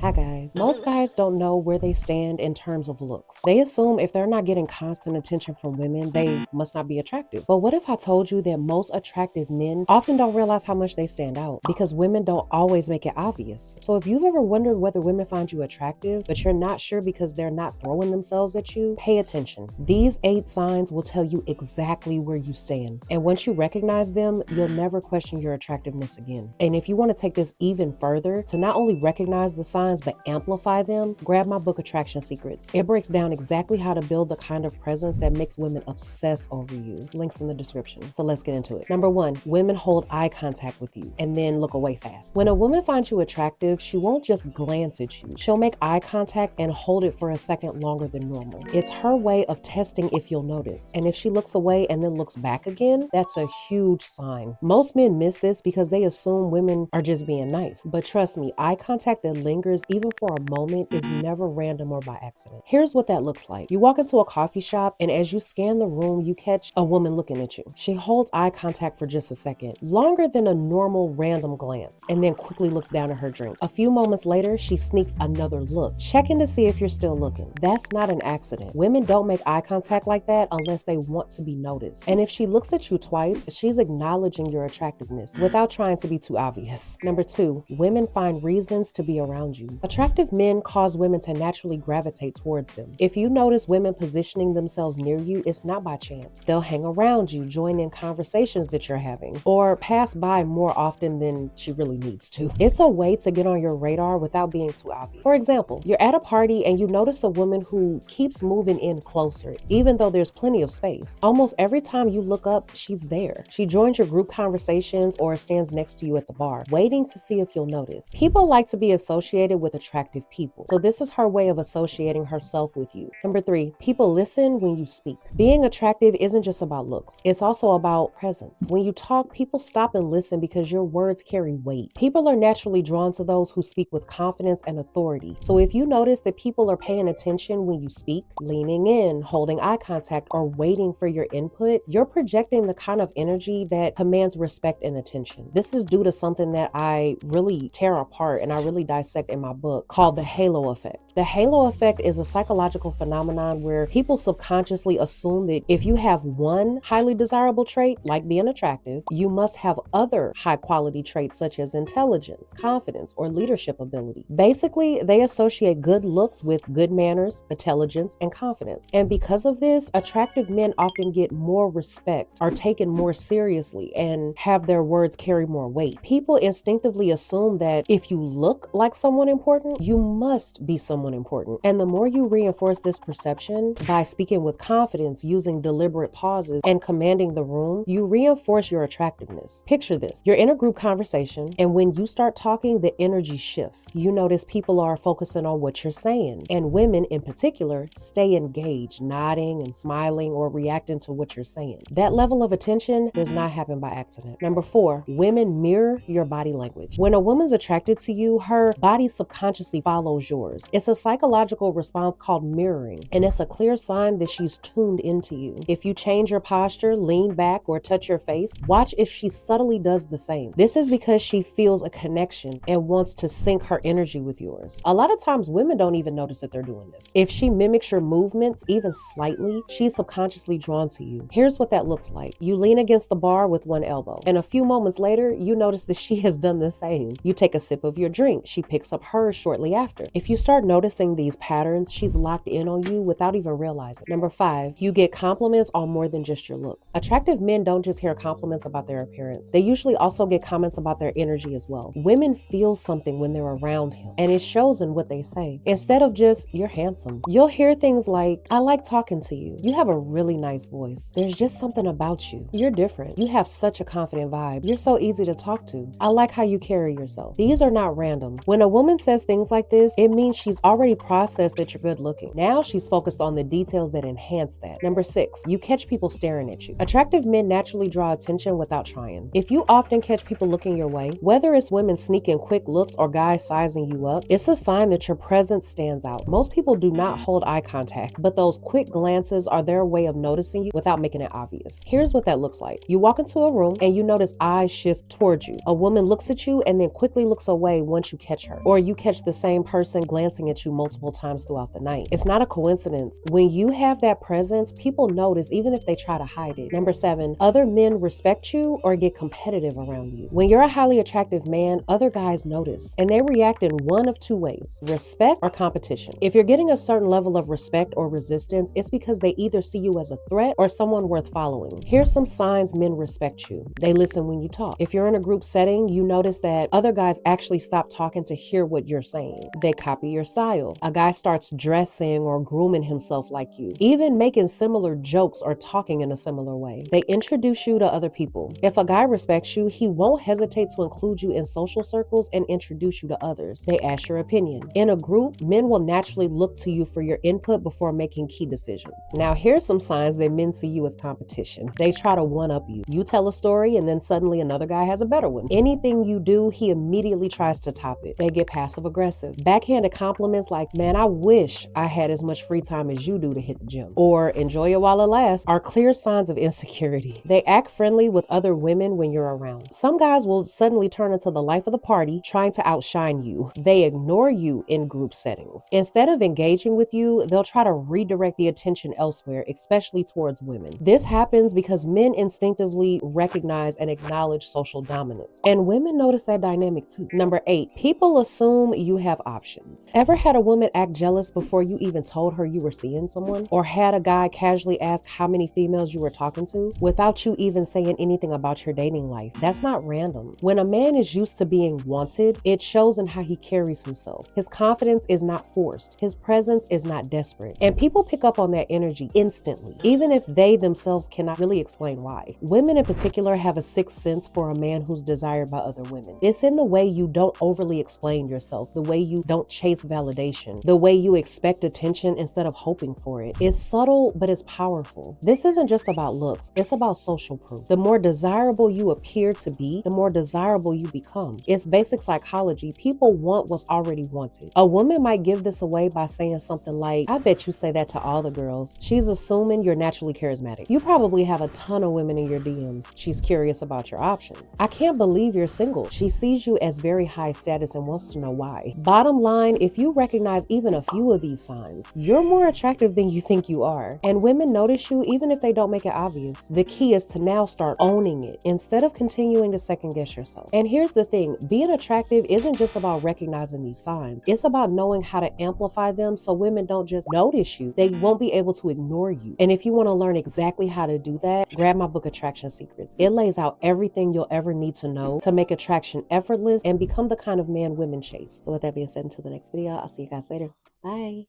Hi guys. Most guys don't know where they stand in terms of looks. They assume if they're not getting constant attention from women, they must not be attractive. But what if I told you that most attractive men often don't realize how much they stand out because women don't always make it obvious? So if you've ever wondered whether women find you attractive, but you're not sure because they're not throwing themselves at you, pay attention. These 8 signs will tell you exactly where you stand. And once you recognize them, you'll never question your attractiveness again. And if you want to take this even further, to not only recognize the signs but amplify them, grab my book Attraction Secrets. It breaks down exactly how to build the kind of presence that makes women obsess over you. Links in the description. So let's get into it. Number 1, women hold eye contact with you and then look away fast. When a woman finds you attractive, she won't just glance at you. She'll make eye contact and hold it for a second longer than normal. It's her way of testing if you'll notice. And if she looks away and then looks back again, that's a huge sign. Most men miss this because they assume women are just being nice. But trust me, eye contact that lingers even for a moment is never random or by accident. Here's what that looks like. You walk into a coffee shop and as you scan the room, you catch a woman looking at you. She holds eye contact for just a second, longer than a normal random glance, and then quickly looks down at her drink. A few moments later, she sneaks another look, checking to see if you're still looking. That's not an accident. Women don't make eye contact like that unless they want to be noticed. And if she looks at you twice, she's acknowledging your attractiveness without trying to be too obvious. Number 2, women find reasons to be around you. Attractive men cause women to naturally gravitate towards them. If you notice women positioning themselves near you, it's not by chance. They'll hang around you, join in conversations that you're having, or pass by more often than she really needs to. It's a way to get on your radar without being too obvious. For example, you're at a party and you notice a woman who keeps moving in closer, even though there's plenty of space. Almost every time you look up, she's there. She joins your group conversations or stands next to you at the bar, waiting to see if you'll notice. People like to be associated with attractive people, so this is her way of associating herself with you. Number 3, people listen when you speak. Being attractive isn't just about looks, it's also about presence. When you talk, people stop and listen because your words carry weight. People are naturally drawn to those who speak with confidence and authority. So if you notice that people are paying attention when you speak, leaning in, holding eye contact, or waiting for your input, you're projecting the kind of energy that commands respect and attention. This is due to something that I really tear apart and I really dissect in my book called the halo effect. The halo effect is a psychological phenomenon where people subconsciously assume that if you have one highly desirable trait, like being attractive, you must have other high quality traits such as intelligence, confidence, or leadership ability. Basically, they associate good looks with good manners, intelligence, and confidence. And because of this, attractive men often get more respect, are taken more seriously, and have their words carry more weight. People instinctively assume that if you look like someone important, you must be someone important. And the more you reinforce this perception by speaking with confidence, using deliberate pauses, and commanding the room, you reinforce your attractiveness. Picture this. You're in a group conversation, and when you start talking, the energy shifts. You notice people are focusing on what you're saying, and women in particular stay engaged, nodding and smiling or reacting to what you're saying. That level of attention does not happen by accident. Number 4, women mirror your body language. When a woman's attracted to you, her body subconsciously follows yours. It's a psychological response called mirroring, and it's a clear sign that she's tuned into you. If you change your posture, lean back, or touch your face, watch if she subtly does the same. This is because she feels a connection and wants to sync her energy with yours. A lot of times women don't even notice that they're doing this. If she mimics your movements even slightly, she's subconsciously drawn to you. Here's what that looks like. You lean against the bar with one elbow, and a few moments later, you notice that she has done the same. You take a sip of your drink, she picks up hers shortly after. If you start noticing these patterns, she's locked in on you without even realizing. Number 5, you get compliments on more than just your looks. Attractive men don't just hear compliments about their appearance. They usually also get comments about their energy as well. Women feel something when they're around him, and it shows in what they say. Instead of just, "You're handsome," you'll hear things like, "I like talking to you. You have a really nice voice. There's just something about you. You're different. You have such a confident vibe. You're so easy to talk to. I like how you carry yourself." These are not random. When a woman says things like this, it means she's already already processed that you're good looking. Now she's focused on the details that enhance that. Number 6, you catch people staring at you. Attractive men naturally draw attention without trying. If you often catch people looking your way, whether it's women sneaking quick looks or guys sizing you up, it's a sign that your presence stands out. Most people do not hold eye contact, but those quick glances are their way of noticing you without making it obvious. Here's what that looks like. You walk into a room and you notice eyes shift towards you. A woman looks at you and then quickly looks away once you catch her. Or you catch the same person glancing at you multiple times throughout the night. It's not a coincidence. When you have that presence, people notice even if they try to hide it. Number 7, other men respect you or get competitive around you. When you're a highly attractive man, other guys notice, and they react in one of two ways: respect or competition. If you're getting a certain level of respect or resistance, it's because they either see you as a threat or someone worth following. Here's some signs men respect you. They listen when you talk. If you're in a group setting, you notice that other guys actually stop talking to hear what you're saying. They copy your style. A guy starts dressing or grooming himself like you, even making similar jokes or talking in a similar way. They introduce you to other people. If a guy respects you, he won't hesitate to include you in social circles and introduce you to others. They ask your opinion. In a group, men will naturally look to you for your input before making key decisions. Now, here's some signs that men see you as competition. They try to one-up you. You tell a story and then suddenly another guy has a better one. Anything you do, he immediately tries to top it. They get passive-aggressive. Backhanded compliments like, "Man, I wish I had as much free time as you do to hit the gym," or "enjoy it while it lasts," are clear signs of insecurity. They act friendly with other women when you're around. Some guys will suddenly turn into the life of the party, trying to outshine you. They ignore you in group settings. Instead of engaging with you, they'll try to redirect the attention elsewhere, especially towards women. This happens because men instinctively recognize and acknowledge social dominance, and women notice that dynamic too. Number 8, people assume you have options. Ever had a woman act jealous before you even told her you were seeing someone? Or had a guy casually ask how many females you were talking to without you even saying anything about your dating life? That's not random. When a man is used to being wanted, it shows in how he carries himself. His confidence is not forced. His presence is not desperate. And people pick up on that energy instantly, even if they themselves cannot really explain why. Women in particular have a sixth sense for a man who's desired by other women. It's in the way you don't overly explain yourself, the way you don't chase validation, the way you expect attention instead of hoping for it. It's subtle, but it's powerful. This isn't just about looks, it's about social proof. The more desirable you appear to be, the more desirable you become. It's basic psychology. People want what's already wanted. A woman might give this away by saying something like, "I bet you say that to all the girls." She's assuming you're naturally charismatic. You probably have a ton of women in your DMs. She's curious about your options. "I can't believe you're single." She sees you as very high status and wants to know why. Bottom line, if you recognize even a few of these signs, you're more attractive than you think you are. And women notice you even if they don't make it obvious. The key is to now start owning it instead of continuing to second guess yourself. And here's the thing, being attractive isn't just about recognizing these signs. It's about knowing how to amplify them so women don't just notice you, they won't be able to ignore you. And if you want to learn exactly how to do that, grab my book, Attraction Secrets. It lays out everything you'll ever need to know to make attraction effortless and become the kind of man women chase. So with that being said, until the next video, I'll see you guys later. Bye.